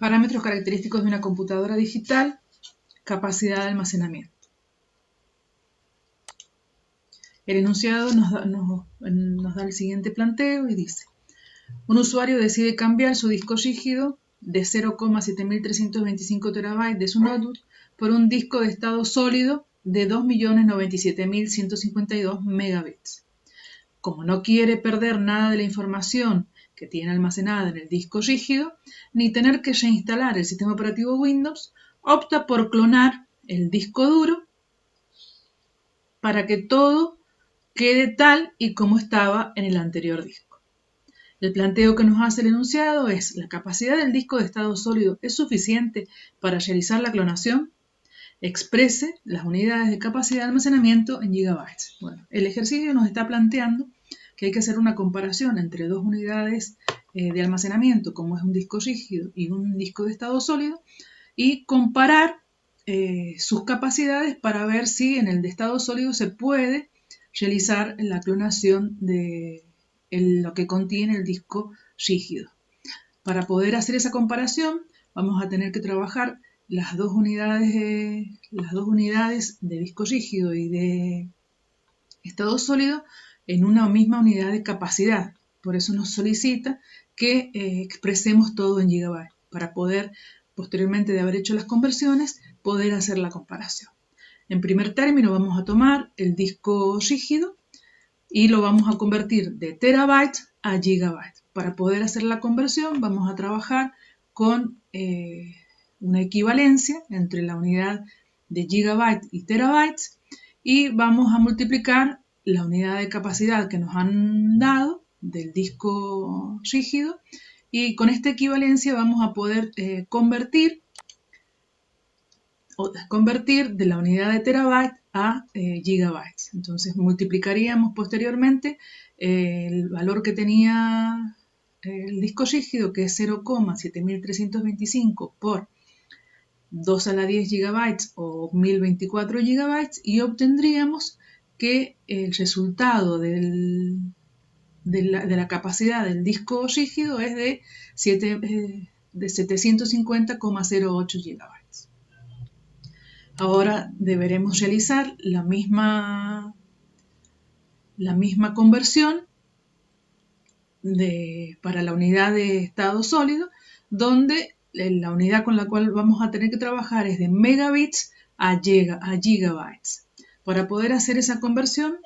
Parámetros característicos de una computadora digital, capacidad de almacenamiento. El enunciado nos da el siguiente planteo y dice: un usuario decide cambiar su disco rígido de 0,7325 TB de su notebook por un disco de estado sólido de 2.097.152 megabits. Como no quiere perder nada de la información que tiene almacenada en el disco rígido, ni tener que reinstalar el sistema operativo Windows, opta por clonar el disco duro para que todo quede tal y como estaba en el anterior disco. El planteo que nos hace el enunciado es: ¿la capacidad del disco de estado sólido es suficiente para realizar la clonación? Exprese las unidades de capacidad de almacenamiento en gigabytes. Bueno, el ejercicio nos está planteando que hay que hacer una comparación entre dos unidades de almacenamiento, como es un disco rígido y un disco de estado sólido, y comparar sus capacidades para ver si en el de estado sólido se puede realizar la clonación de lo que contiene el disco rígido. Para poder hacer esa comparación, vamos a tener que trabajar las dos unidades de disco rígido y de estado sólido en una misma unidad de capacidad. Por eso nos solicita que expresemos todo en gigabytes para poder, posteriormente de haber hecho las conversiones, poder hacer la comparación. En primer término, vamos a tomar el disco rígido y lo vamos a convertir de terabytes a gigabytes. Para poder hacer la conversión, vamos a trabajar con una equivalencia entre la unidad de gigabytes y terabytes y vamos a multiplicar la unidad de capacidad que nos han dado del disco rígido, y con esta equivalencia vamos a poder convertir de la unidad de terabyte a gigabytes. Entonces multiplicaríamos posteriormente el valor que tenía el disco rígido, que es 0,7325 por 2 a la 10 gigabytes o 1024 gigabytes, y obtendríamos que el resultado de la capacidad del disco rígido es de 750,08 gigabytes. Ahora deberemos realizar la misma conversión para la unidad de estado sólido, donde la unidad con la cual vamos a tener que trabajar es de megabits a gigabytes. Para poder hacer esa conversión,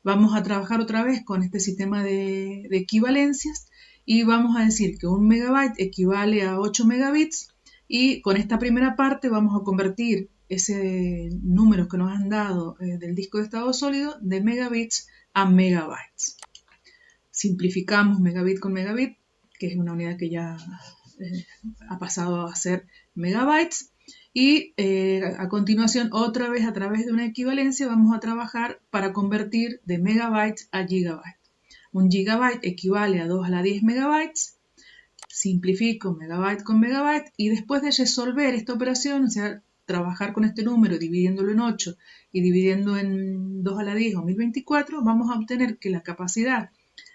vamos a trabajar otra vez con este sistema de equivalencias y vamos a decir que un megabyte equivale a 8 megabits, y con esta primera parte vamos a convertir ese número que nos han dado del disco de estado sólido de megabits a megabytes. Simplificamos megabit con megabit, que es una unidad que ya ha pasado a ser megabytes, y a continuación otra vez a través de una equivalencia vamos a trabajar para convertir de megabytes a gigabytes. Un gigabyte equivale a 2 a la 10 megabytes. Simplifico megabyte con megabyte, y después de resolver esta operación, o sea, trabajar con este número dividiéndolo en 8 y dividiendo en 2 a la 10 o 1024, vamos a obtener que la capacidad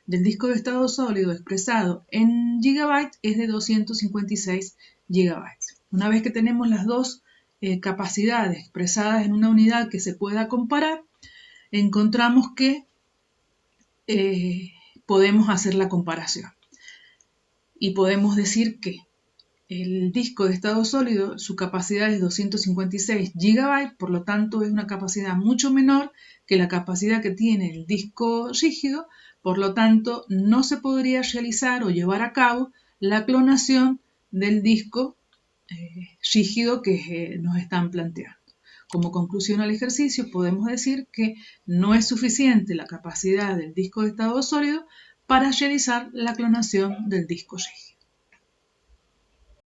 del disco de estado sólido expresado en gigabytes es de 256 gigabytes. Una vez que tenemos las dos capacidades expresadas en una unidad que se pueda comparar, encontramos que podemos hacer la comparación. Y podemos decir que el disco de estado sólido, su capacidad es 256 GB, por lo tanto es una capacidad mucho menor que la capacidad que tiene el disco rígido, por lo tanto no se podría realizar o llevar a cabo la clonación del disco rígido que nos están planteando. Como conclusión al ejercicio, podemos decir que no es suficiente la capacidad del disco de estado sólido para realizar la clonación del disco rígido.